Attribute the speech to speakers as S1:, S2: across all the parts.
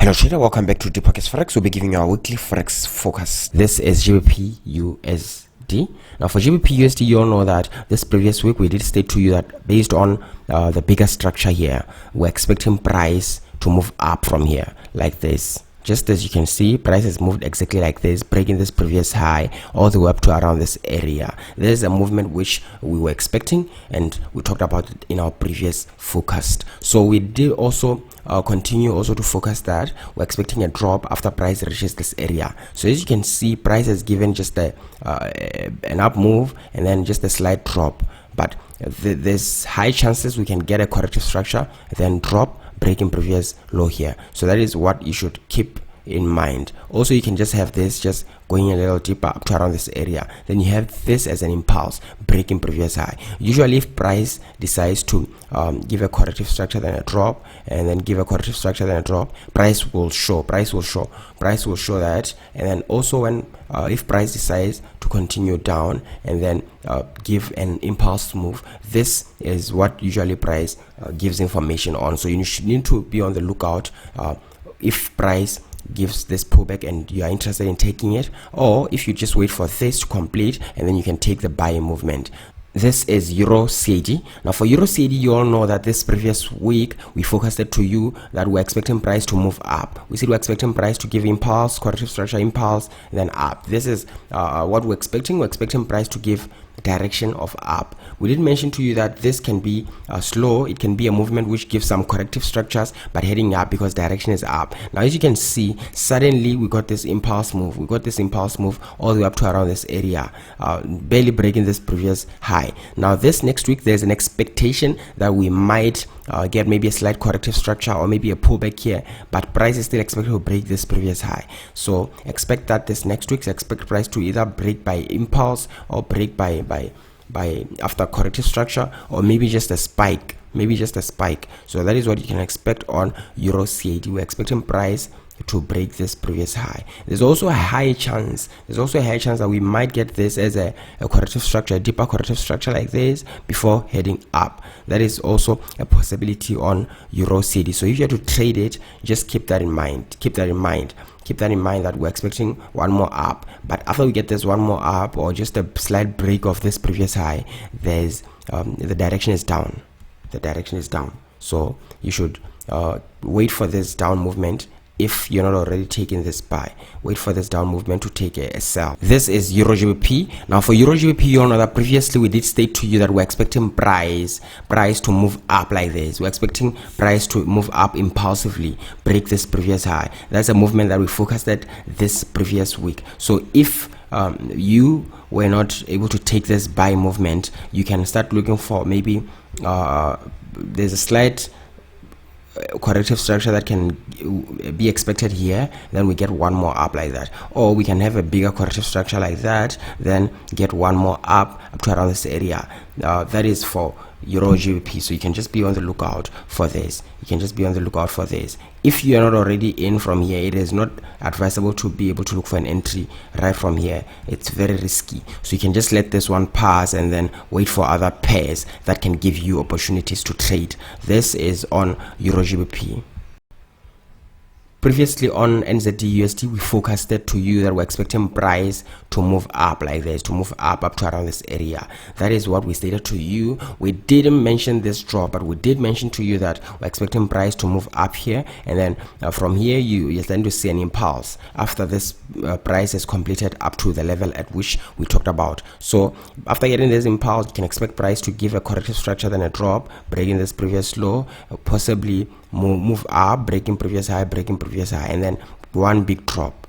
S1: Hello trader, welcome back to deeppocketsforex. We'll be giving you our weekly forex focus. This is GBP USD. Now for GBP USD, you all know that this previous week we did state to you that based on the bigger structure here, we're expecting price to move up from here like this. Just as you can see, price has moved exactly like this, breaking this previous high all the way up to around this area. There's a movement which we were expecting, and we talked about it in our previous forecast. So we did also continue also to focus that we're expecting a drop after price reaches this area. So as you can see, price has given just an up move and then just a slight drop, but there's high chances we can get a corrective structure, then drop, breaking previous low here. So that is what you should keep in mind. Also, you can just have this just going a little deeper up to around this area, then you have this as an impulse breaking previous high. Usually if price decides to give a corrective structure then a drop, and then give a corrective structure then a drop, price will show that. And then also when if price decides to continue down and then give an impulse move, this is what usually price gives information on. So you should need to be on the lookout if price gives this pullback and you are interested in taking it, or if you just wait for this to complete and then you can take the buy movement. This is Euro CAD. Now for Euro CAD, you all know that this previous week we focused it to you that we're expecting price to move up. We said we're expecting price to give impulse, corrective structure, impulse, then up. This is what we're expecting. We're expecting price to give direction of up. We did mention to you that this can be slow. It can be a movement which gives some corrective structures but heading up because direction is up. Now as you can see, suddenly we got this impulse move. We got this impulse move all the way up to around this area, barely breaking this previous high. Now this next week there's an expectation that we might get maybe a slight corrective structure or maybe a pullback here, but price is still expected to break this previous high. So expect that this next week, expect price to either break by impulse or break by after corrective structure, or maybe just a spike, So that is what you can expect on Euro CAD. We're expecting price to break this previous high. There's also a high chance that we might get this as a corrective structure, a deeper corrective structure like this before heading up. That is also a possibility on Euro CAD. So if you have to trade it, just keep that in mind. Keep that in mind that we're expecting one more up, but after we get this one more up or just a slight break of this previous high, there's the direction is down. So you should wait for this down movement. If you're not already taking this buy, wait for this down movement to take a sell. This is Euro GBP. Now for Euro GBP, you know that previously we did state to you that we're expecting price to move up like this. We're expecting price to move up impulsively, break this previous high. That's a movement that we focused at this previous week. So if you were not able to take this buy movement, you can start looking for maybe there's a slight corrective structure that can be expected here, then we get one more up like that, or we can have a bigger corrective structure like that, then get one more up to around this area. That is for Euro GBP. So you can just be on the lookout for this. If you are not already in from here, it is not advisable to be able to look for an entry right from here. It's very risky. So you can just let this one pass and then wait for other pairs that can give you opportunities to trade. This is on Euro GBP. Previously on NZD USD, we focused it to you that we're expecting price to move up like this, to move up to around this area. That is what we stated to you. We didn't mention this drop, but we did mention to you that we're expecting price to move up here, and then from here you tend to see an impulse after this price is completed up to the level at which we talked about. So after getting this impulse, you can expect price to give a corrective structure, then a drop, breaking this previous low, possibly move up, breaking previous high, and then one big drop,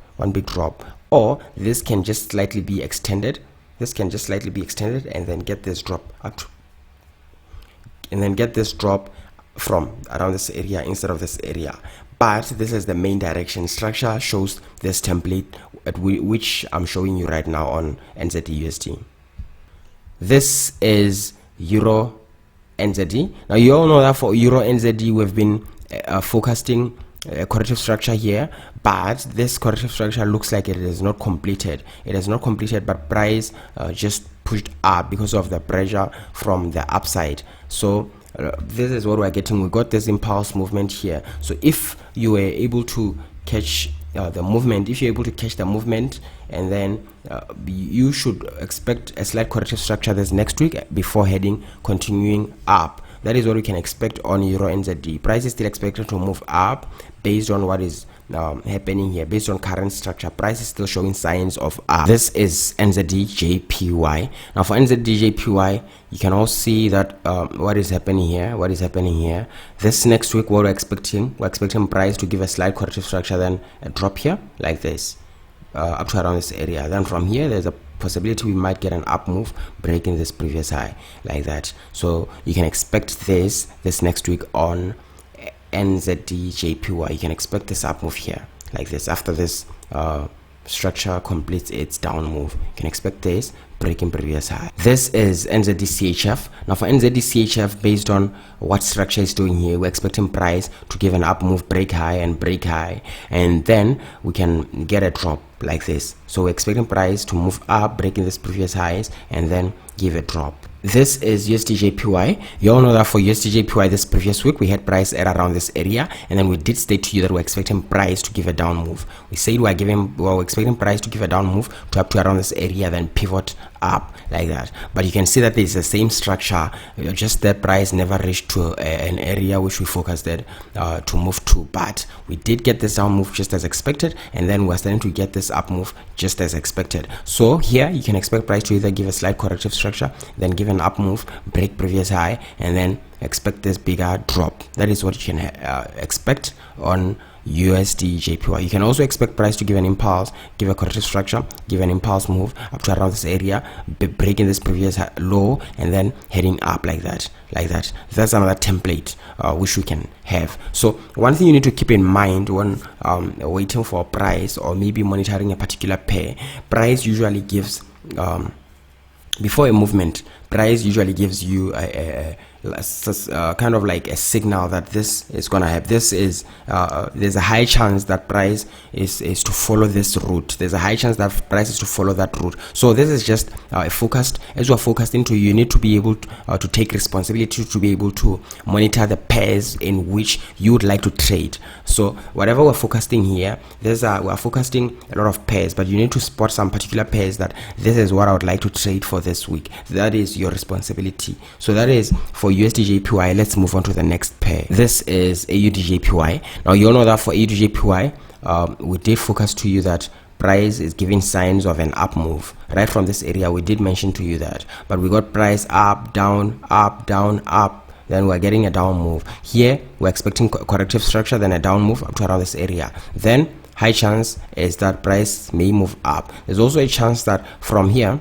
S1: or this can just slightly be extended, and then get this drop up, and then get this drop from around this area instead of this area. But this is the main direction. Structure shows this template at which I'm showing you right now on NZD USD. This is Euro NZD. Now you all know that for Euro NZD we've been focusing a corrective structure here, but this corrective structure looks like it is not completed. But price just pushed up because of the pressure from the upside. So this is what we're getting. We got this impulse movement here. So if you were able to catch the movement, if you're able to catch the movement, and then you should expect a slight corrective structure this next week before continuing up. That is what we can expect on Euro NZD. Price is still expected to move up based on what is happening here. Based on current structure, price is still showing signs of up. This is NZD-JPY. Now for NZD-JPY, you can all see that what is happening here. This next week, what we're expecting price to give a slight corrective structure, then a drop here like this, up to around this area. Then from here, there's a possibility we might get an up move breaking this previous high like that. So you can expect this next week on NZD-JPY. You can expect this up move here like this. After this structure completes its down move, you can expect this breaking previous high. This is NZD-CHF. Now for NZD-CHF, based on what structure is doing here, we're expecting price to give an up move, break high, and then we can get a drop like this. So we're expecting price to move up, breaking this previous highs, and then give a drop. This is USD-JPY. You all know that for USD-JPY this previous week we had price at around this area, and then we did state to you that we're expecting price to give a down move. We said we're expecting price to give a down move to up to around this area, then pivot up like that. But you can see that there's the same structure, just that price never reached to an area which we forecasted to move to. But we did get this down move just as expected, and then we're starting to get this up move just as expected. So here you can expect price to either give a slight corrective structure, then give an up move, break previous high, and then expect this bigger drop. That is what you can expect on USD-JPY. You can also expect price to give an impulse, give a corrective structure, give an impulse move up to around this area, breaking this previous low, and then heading up like that. That's another template which we can have. So one thing you need to keep in mind when waiting for price or maybe monitoring a particular pair, price usually gives before a movement, price usually gives you a kind of like a signal that this is gonna happen. This is there's a high chance that price is to follow this route. There's a high chance that price is to follow that route. So this is just focused. As you are focused into, you need to be able to take responsibility to be able to monitor the pairs in which you would like to trade. So whatever we're focusing here, we're focusing a lot of pairs, but you need to spot some particular pairs that this is what I would like to trade for this week. That is your responsibility. So that is for USD-JPY. Let's move on to the next pair. This is AUD-JPY. Now you all know that for AUD-JPY, we did focus to you that price is giving signs of an up move right from this area. We did mention to you that, but we got price up, down, up, down, up. Then we're getting a down move here. We're expecting corrective structure, then a down move up to around this area. Then high chance is that price may move up. There's also a chance that from here,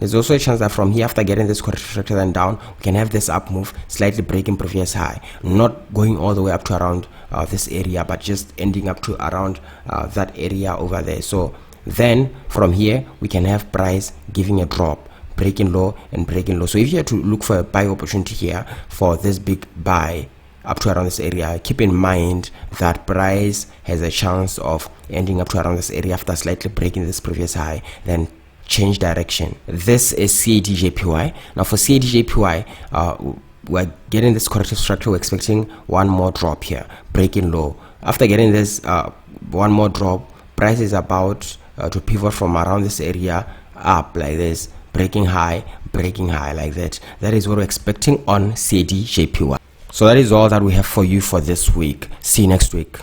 S1: after getting this corrective structure then down, we can have this up move, slightly breaking previous high, not going all the way up to around this area, but just ending up to around that area over there. So then from here we can have price giving a drop, breaking low and breaking low. So if you had to look for a buy opportunity here for this big buy up to around this area, keep in mind that price has a chance of ending up to around this area after slightly breaking this previous high, then change direction. This is cdjpy. Now for cdjpy, we're getting this corrective structure. We're expecting one more drop here, breaking low. After getting this one more drop, price is about to pivot from around this area up like this, breaking high like that. That is what we're expecting on cdjpy. So that is all that we have for you for this week. See you next week.